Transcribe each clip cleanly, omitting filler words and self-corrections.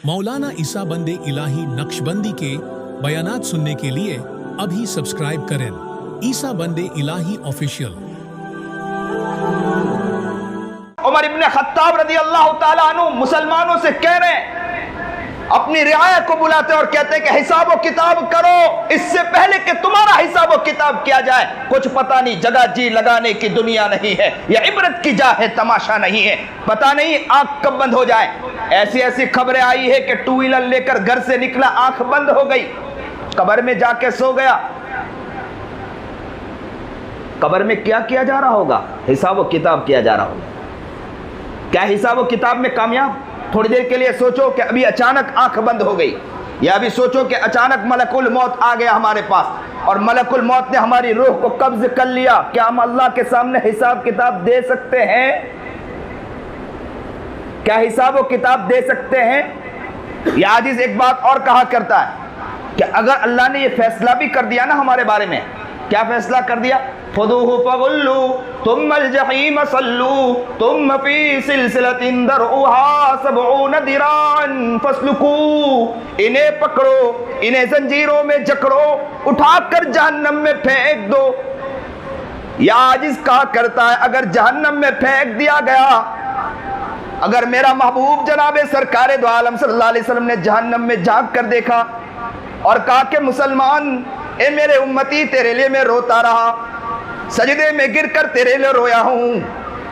मौलाना ईसा बंदे इलाही नक्शबंदी के बयानात सुनने के लिए अभी सब्सक्राइब करें ईसा बंदे इलाही ऑफिशियल। उमर इब्न खत्ताब रज़ी अल्लाह ताला अन्हु मुसलमानों से कह रहे हैं, अपनी रियाया को बुलाते और कहते हैं कि हिसाब व किताब करो इससे पहले कि तुम्हारा हिसाब व किताब किया जाए। कुछ पता नहीं, जगह जी लगाने की दुनिया नहीं है, यह इबरत की जा है, तमाशा नहीं है। पता नहीं आंख कब बंद हो जाए। ऐसी ऐसी खबरें आई है कि टू व्हीलर लेकर घर से निकला, आंख बंद हो गई, कब्र में जाके सो गया। कब्र में क्या किया जा रहा होगा? हिसाब व किताब किया जा रहा होगा। क्या हिसाब व किताब में कामयाब? थोड़ी देर के लिए सोचो कि अभी अचानक आंख बंद हो गई, या अभी सोचो कि अचानक मलकुल मौत आ गया हमारे पास और मलकुल मौत ने हमारी रूह को कब्ज कर लिया। क्या हम अल्लाह के सामने हिसाब किताब दे सकते हैं? क्या हिसाब व किताब दे सकते हैं? या आजिज एक बात और कहा करता है कि अगर अल्लाह ने ये फैसला भी कर दिया ना हमारे बारे में, क्या फैसला कर दिया? फदूहु फगुल्लू तुम्मल जहीम सल्लू तुम फी सिलसिलतिन दरउहा सबऊन दिरान फस्लुकू। इन्हें पकड़ो, इन्हें जंजीरों में जकड़ो, उठाकर जहन्नम में फेंक दो। या आजिज कहा करता है, अगर जहन्नम में फेंक दिया गया, अगर मेरा महबूब जनाब सरकार दो आलम सल्लल्लाहु अलैहि वसल्लम ने जहन्नम में झांक कर देखा और कहा कि मुसलमान, ए मेरे उम्मती, तेरे लिए मैं रोता रहा, सजदे में गिर कर तेरे लिए रोया हूँ,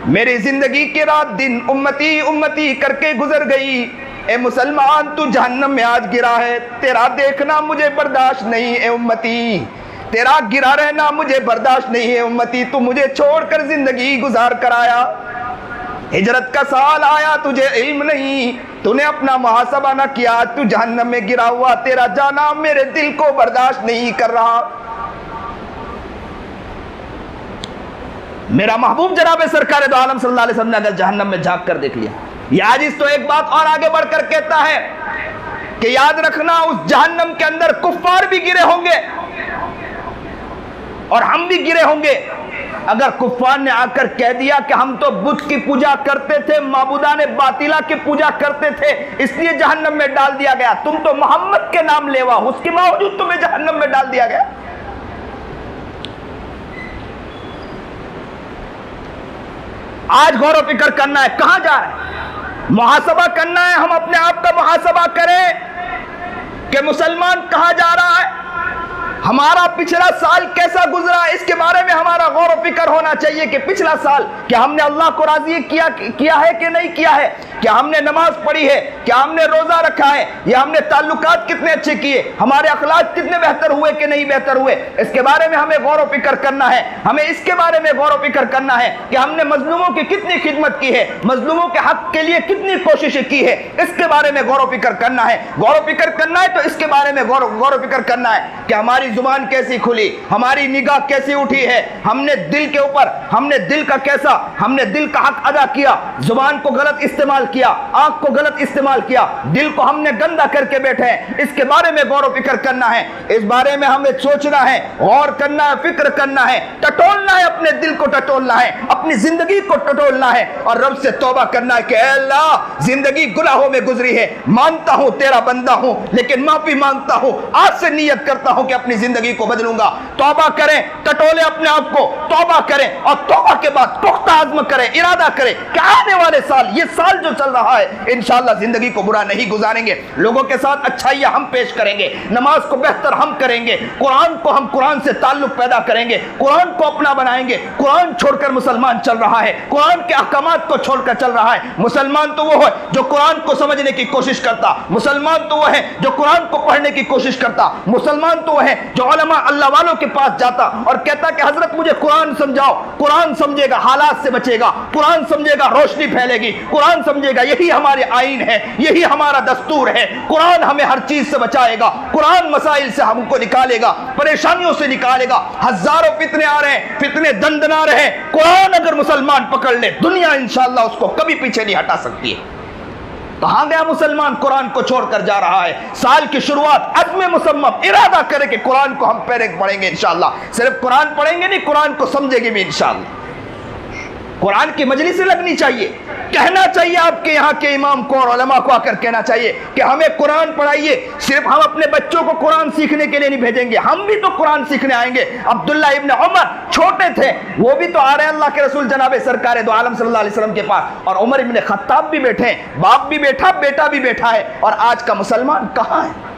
मेरी जिंदगी की रात दिन उम्मती उम्मती करके गुजर गई। ए मुसलमान, तू जहन्नम में आज गिरा है, तेरा देखना मुझे बर्दाश्त नहीं है उम्मती, तेरा गिरा रहना मुझे बर्दाश्त नहीं है उम्मती, तू मुझे छोड़कर जिंदगी गुजार कर आया, हिजरत का साल आया, तुझे इल्म नहीं, तूने अपना मुहासबा न किया, तू जहन्नम में गिरा हुआ, तेरा जाना मेरे दिल को बर्दाश्त नहीं कर रहा। मेरा महबूब जनाब सरकार दो आलम सल्लल्लाहु अलैहि वसल्लम ने अगर जहन्नम में झांक कर देख लिया। याजिज तो एक बात और आगे बढ़कर कहता है कि याद रखना, उस जहन्नम के अंदर कुफ्फार भी गिरे होंगे और हम भी गिरे होंगे। अगर कुफ्फार ने आकर कह दिया कि हम तो बुत की पूजा करते थे, माबूदाने बातिला की पूजा करते थे, इसलिए जहन्नम में डाल दिया गया, तुम तो मोहम्मद के नाम लेवा, उसके बावजूद तुम्हें जहन्नम में डाल दिया गया। आज गौर व फिक्र करना है, कहां जा रहे हैं, मुहासबा करना है, हम अपने आप का मुहासबा करें कि मुसलमान कहां जा रहा है, हमारा पिछला साल कैसा गुजरा, इसके बारे में हमारा गौर व फिक्र होना चाहिए कि पिछला साल क्या हमने अल्लाह को राजी किया है कि नहीं किया है, क्या हमने नमाज पढ़ी है, क्या हमने रोजा रखा है, या हमने ताल्लुकात कितने अच्छे किए, हमारे अखलाक कितने बेहतर हुए कि नहीं बेहतर हुए, इसके बारे में हमें गौर व फिक्र करना है। हमें इसके बारे में गौर व फिक्र करना है कि हमने मजलूमों की कितनी खिदमत की है, मजलूमों के हक के लिए कितनी कोशिशें की है, इसके बारे में गौर व फिक्र करना है। गौर व फिक्र करना है तो इसके बारे में गौर व फिक्र करना है कि हमारी जुबान कैसी खुली, हमारी निगाह कैसी उठी है, हमने दिल के ऊपर, हमने दिल का कैसा, हमने दिल का हक अदा किया, जुबान को गलत इस्तेमाल किया, आंख को गलत इस्तेमाल किया, दिल को हमने गंदा करके बैठे हैं, इसके बारे में गौर व फिक्र करना है। इस बारे में हमें सोचना है, गौर करना है, फिक्र करना है, टटोलना है, अपने दिल को टटोलना है, अपनी जिंदगी को टटोलना है और रब से तौबा करना है कि अल्लाह, जिंदगी गुनाहों में गुजरी है, मानता हूं तेरा बंदा हूं, लेकिन माफी मांगता हूं, आज से नियत करता हूं कि अपनी जिंदगी को बदलूंगा। तौबा करें, टटोले अपने आप को, तौबा करें और तौबा के बाद पुख्ता आज़्म करें, इरादा करें कि आने वाले साल, ये साल जो चल रहा है, इंशाअल्लाह जिंदगी को बुरा नहीं गुजारेंगे, लोगों के साथ अच्छाइयां हम पेश करेंगे, नमाज को बेहतर हम करेंगे, कुरान को हम कुरान से ताल्लुक पैदा करेंगे, कुरान को अपना बनाएंगे। कुरान छोड़कर मुसलमान चल रहा है, कुरान के अहकामात को छोड़कर चल रहा है। मुसलमान तो वो है जो कुरान को समझने की कोशिश करता, मुसलमान तो वो है जो कुरान को पढ़ने की कोशिश करता, मुसलमान तो वो है जो उलमा अल्लाह वालों के पास जाता और कहता कि हजरत मुझे कुरान समझाओ। कुरान समझेगा, हालात से बचेगा, कुरान समझेगा, रोशनी फैलेगी, कुरान समझेगा, यही हमारे आईन है, यही हमारा दस्तूर है, कुरान हमें हर चीज से बचाएगा, कुरान मसाइल से हमको निकालेगा, परेशानियों से निकालेगा। हजारों फितने आ रहे हैं, फितने दंदना रहे हैं, कुरान अगर मुसलमान पकड़ ले, दुनिया इंशाअल्लाह उसको कभी पीछे नहीं हटा सकती है। कहां गया मुसलमान? कुरान को छोड़कर जा रहा है। साल की शुरुआत अज़्म मुसम्मम, इरादा करे कि कुरान को हम पहले पढ़ेंगे इंशाअल्लाह। सिर्फ कुरान पढ़ेंगे नहीं, कुरान को समझेंगे भी इंशाअल्लाह। कुरान की मजलिस लगनी चाहिए کہنا چاہیے آپ کے یہاں کے امام کو اور علماء کو آ کر کہنا چاہیے کہ ہمیں قرآن پڑھائیے. صرف ہم اپنے بچوں کو قرآن سیکھنے کے لیے نہیں بھیجیں گے, ہم بھی تو قرآن سیکھنے آئیں گے. عبداللہ ابن عمر چھوٹے تھے, وہ بھی تو آ رہے ہیں اللہ کے رسول جناب سرکار دو عالم صلی اللہ علیہ وسلم کے پاس, اور عمر ابن خطاب بھی بیٹھے ہیں, باپ بھی بیٹھا, بیٹا بھی بیٹھا ہے, اور آج کا مسلمان کہاں ہے؟